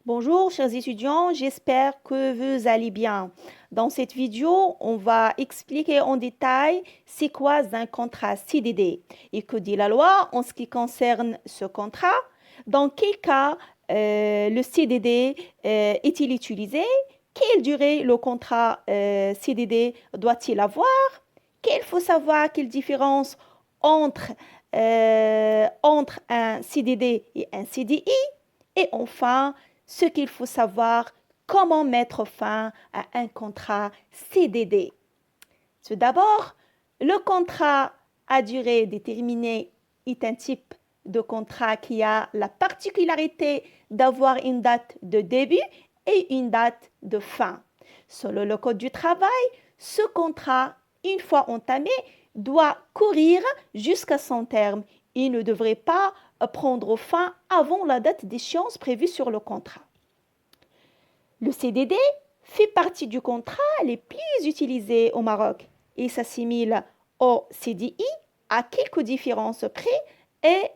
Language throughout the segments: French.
Bonjour chers étudiants, j'espère que vous allez bien. Dans cette vidéo, on va expliquer en détail c'est quoi un contrat CDD et que dit la loi en ce qui concerne ce contrat, dans quel cas le CDD est-il utilisé, quelle durée le contrat CDD doit-il avoir, qu'il faut savoir quelle différence entre, entre un CDD et un CDI, et enfin, ce qu'il faut savoir, comment mettre fin à un contrat CDD. Tout d'abord, le contrat à durée déterminée est un type de contrat qui a la particularité d'avoir une date de début et une date de fin. Selon le Code du travail, ce contrat, une fois entamé, doit courir jusqu'à son terme. Il ne devrait pas prendre fin avant la date d'échéance prévue sur le contrat. Le CDD fait partie du contrat les plus utilisés au Maroc et s'assimile au CDI à quelques différences près et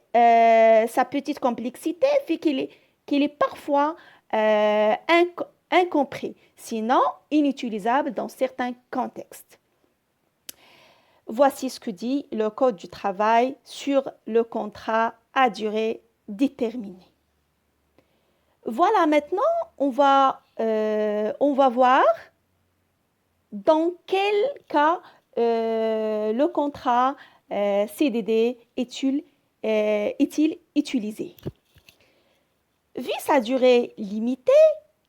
sa petite complexité fait qu'il est parfois incompris, sinon inutilisable dans certains contextes. Voici ce que dit le Code du travail sur le contrat à durée déterminée. Voilà, maintenant, on va voir dans quel cas le contrat CDD est-il utilisé. Vu sa durée limitée,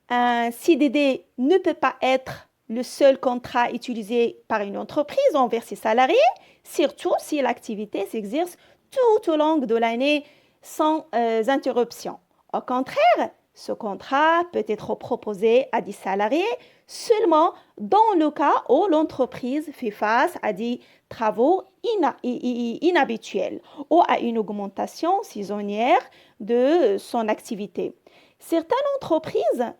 un CDD ne peut pas être le seul contrat utilisé par une entreprise envers ses salariés, surtout si l'activité s'exerce tout au long de l'année sans interruption. Au contraire, ce contrat peut être proposé à des salariés seulement dans le cas où l'entreprise fait face à des travaux inhabituels ou à une augmentation saisonnière de son activité. Certaines entreprises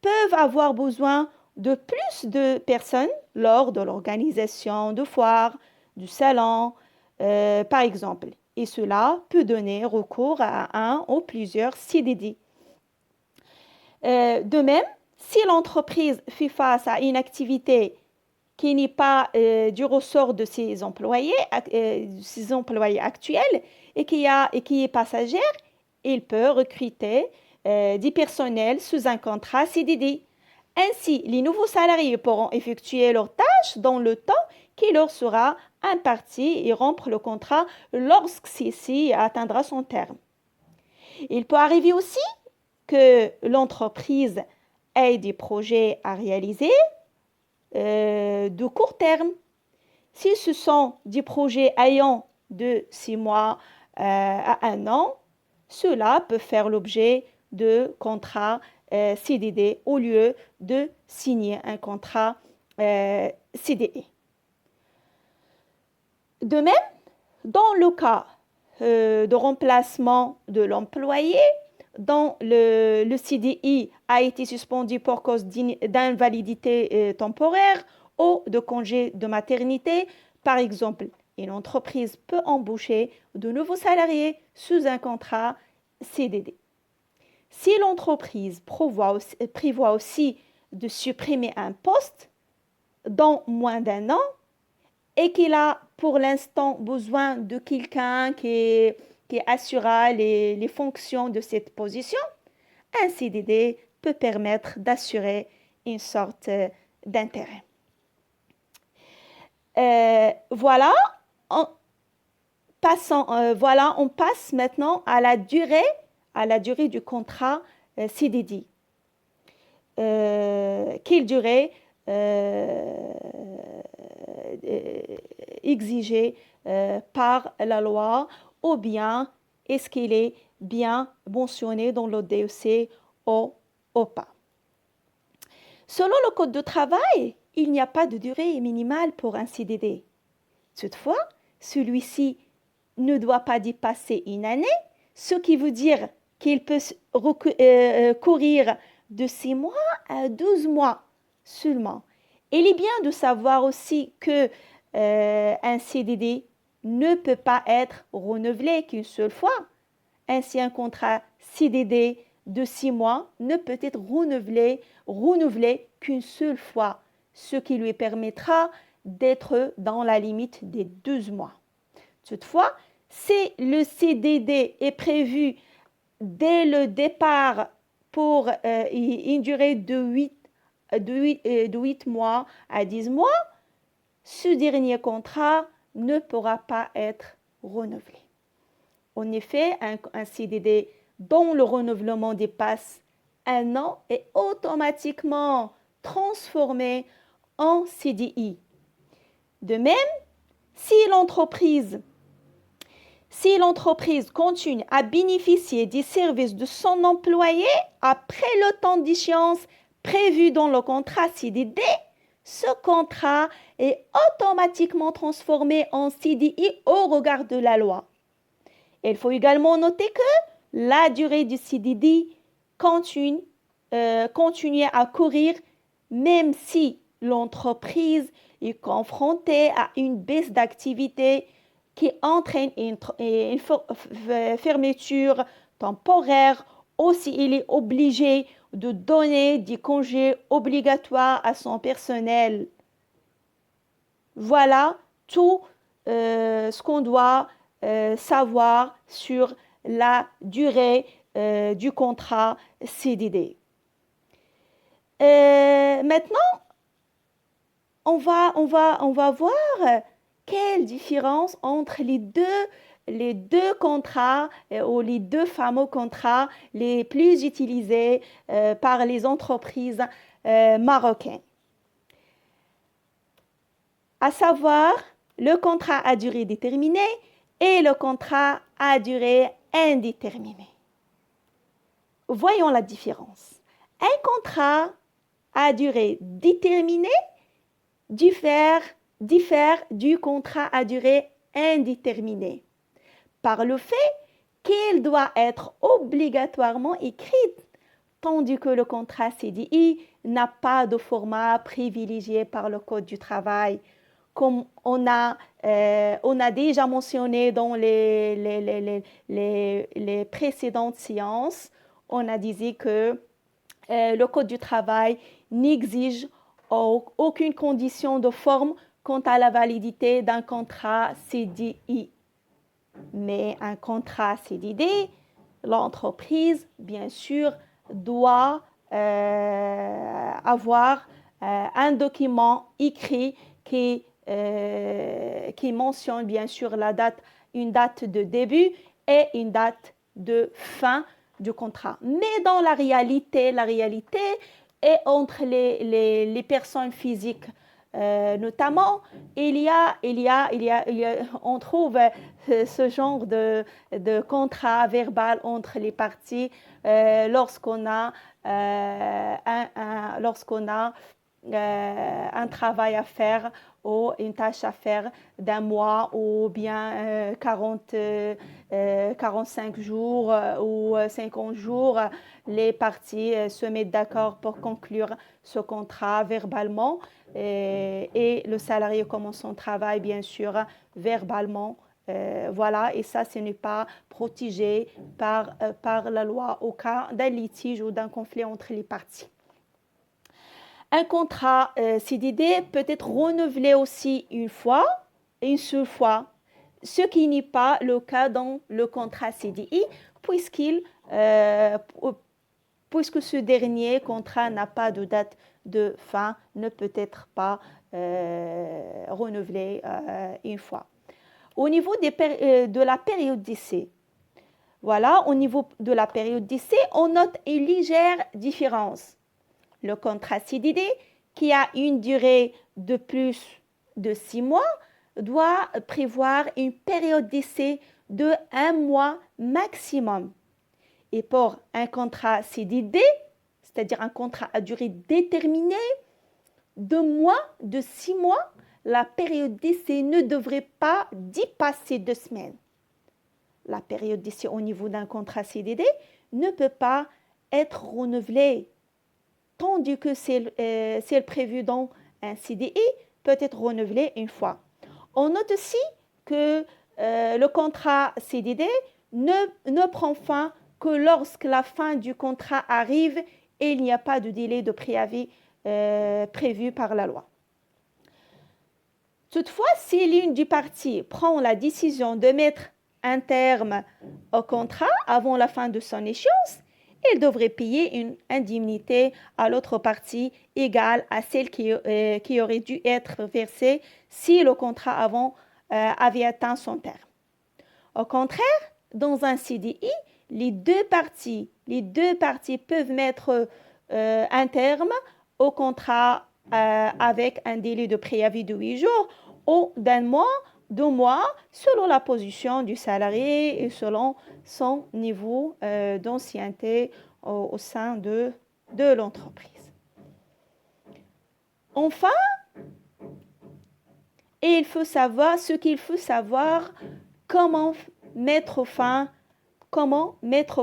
peuvent avoir besoin de plus de personnes lors de l'organisation de foires, du salon, par exemple. Et cela peut donner recours à un ou plusieurs CDD. De même, si l'entreprise fait face à une activité qui n'est pas du ressort de ses employés actuels et qui est passagère, il peut recruter du personnel sous un contrat CDD. Ainsi, les nouveaux salariés pourront effectuer leurs tâches dans le temps qui leur sera imparti et rompre le contrat lorsque ceci atteindra son terme. Il peut arriver aussi que l'entreprise ait des projets à réaliser de court terme. Si ce sont des projets ayant de 6 mois à 1 an, cela peut faire l'objet de contrats CDD au lieu de signer un contrat CDI. De même, dans le cas de remplacement de l'employé, dont le CDI a été suspendu pour cause d'invalidité temporaire ou de congé de maternité, par exemple, une entreprise peut embaucher de nouveaux salariés sous un contrat CDD. Si l'entreprise prévoit aussi de supprimer un poste dans moins d'1 an et qu'il a pour l'instant besoin de quelqu'un qui assurera les fonctions de cette position, un CDD peut permettre d'assurer une sorte d'intérêt. Voilà, on passe maintenant à la durée du contrat CDD. Quelle durée exigée par la loi, ou bien est-ce qu'il est bien mentionné dans le DEC ou pas. Selon le Code du travail, il n'y a pas de durée minimale pour un CDD. Toutefois, celui-ci ne doit pas dépasser 1 année, ce qui veut dire qu'il peut courir de 6 mois à 12 mois seulement. Il est bien de savoir aussi que un CDD ne peut pas être renouvelé qu'une seule fois. Ainsi, un contrat CDD de 6 mois ne peut être renouvelé qu'une seule fois, ce qui lui permettra d'être dans la limite des 12 mois. Toutefois, si le CDD est prévu dès le départ pour une durée de 8 mois à 10 mois, ce dernier contrat ne pourra pas être renouvelé. En effet, un CDD dont le renouvellement dépasse 1 an est automatiquement transformé en CDI. De même, si l'entreprise continue à bénéficier des services de son employé après le temps d'échéance prévu dans le contrat CDD, ce contrat est automatiquement transformé en CDI au regard de la loi. Il faut également noter que la durée du CDD continue à courir même si l'entreprise est confrontée à une baisse d'activité qui entraîne une fermeture temporaire, ou s'il est obligé de donner des congés obligatoires à son personnel. Voilà tout ce qu'on doit savoir sur la durée du contrat CDD. Maintenant, on va voir quelle différence entre les deux contrats ou les deux fameux contrats les plus utilisés par les entreprises marocaines. À savoir le contrat à durée déterminée et le contrat à durée indéterminée. Voyons la différence. Un contrat à durée déterminée diffère du contrat à durée indéterminée par le fait qu'il doit être obligatoirement écrit, tandis que le contrat CDI n'a pas de format privilégié par le Code du travail. Comme on a déjà mentionné dans les précédentes séances, on a dit que le Code du travail n'exige aucune condition de forme quant à la validité d'un contrat CDI. Mais un contrat CDD, l'entreprise, bien sûr, doit avoir un document écrit qui mentionne bien sûr une date de début et une date de fin du contrat. Mais dans la réalité est entre les personnes physiques notamment, on trouve ce genre de contrat verbal entre les parties lorsqu'on a un travail à faire ou une tâche à faire d'un mois ou bien 45 jours ou 50 jours. Les parties se mettent d'accord pour conclure ce contrat verbalement et le salarié commence son travail bien sûr verbalement. Voilà, et ça, ce n'est pas protégé par la loi au cas d'un litige ou d'un conflit entre les parties. Un contrat CDD peut être renouvelé aussi une seule fois, ce qui n'est pas le cas dans le contrat CDI, puisque ce dernier contrat n'a pas de date de fin, ne peut être pas renouvelé une fois. Au niveau de la période d'essai, voilà, au niveau de la période d'essai, on note une légère différence. Le contrat CDD, qui a une durée de plus de 6 mois, doit prévoir une période d'essai de 1 mois maximum. Et pour un contrat CDD, c'est-à-dire un contrat à durée déterminée, de 6 mois, la période d'essai ne devrait pas dépasser 2 semaines. La période d'essai au niveau d'un contrat CDD ne peut pas être renouvelée, tandis que celle prévue dans un CDI peut être renouvelée une fois. On note aussi que le contrat CDD ne prend fin que lorsque la fin du contrat arrive, il n'y a pas de délai de préavis prévu par la loi. Toutefois, si l'une des parties prend la décision de mettre un terme au contrat avant la fin de son échéance, il devrait payer une indemnité à l'autre partie égale à celle qui aurait dû être versée si le contrat avant avait atteint son terme. Au contraire, dans un CDI, les deux parties peuvent mettre un terme au contrat avec un délai de préavis de 8 jours ou d'un mois, 2 mois, selon la position du salarié et selon son niveau d'ancienneté au sein de l'entreprise. Enfin, il faut savoir comment mettre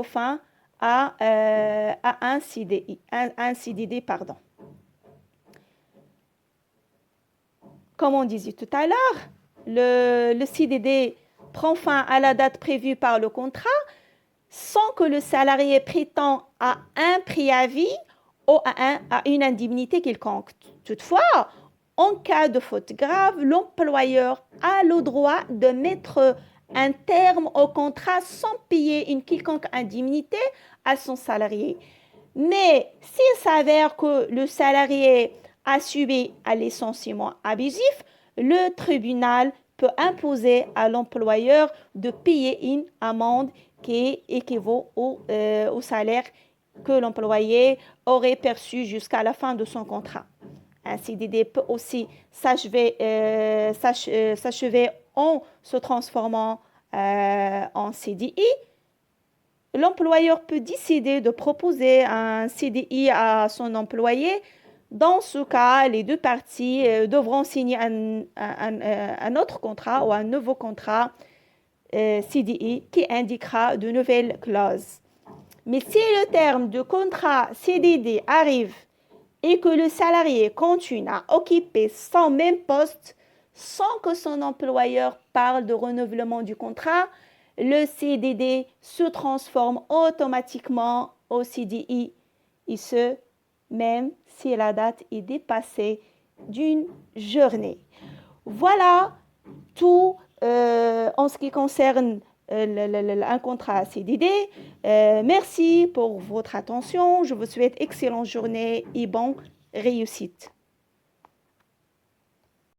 fin à un CDD. Comme on disait tout à l'heure, le CDD prend fin à la date prévue par le contrat sans que le salarié prétend à un préavis ou à une indemnité quelconque. Toutefois, en cas de faute grave, l'employeur a le droit de mettre un terme au contrat sans payer une quelconque indemnité à son salarié. Mais s'il s'avère que le salarié a subi un licenciement abusif, le tribunal peut imposer à l'employeur de payer une amende qui équivaut au salaire que l'employé aurait perçu jusqu'à la fin de son contrat. Un CDD peut aussi s'achever en se transformant en CDI. L'employeur peut décider de proposer un CDI à son employé. Dans ce cas, les deux parties devront signer un autre contrat ou un nouveau contrat CDI qui indiquera de nouvelles clauses. Mais si le terme de contrat CDD arrive et que le salarié continue à occuper son même poste sans que son employeur parle de renouvellement du contrat, le CDD se transforme automatiquement au CDI, et ce, même si la date est dépassée d'une journée. Voilà tout en ce qui concerne un contrat CDD. Merci pour votre attention. Je vous souhaite excellente journée et bonne réussite.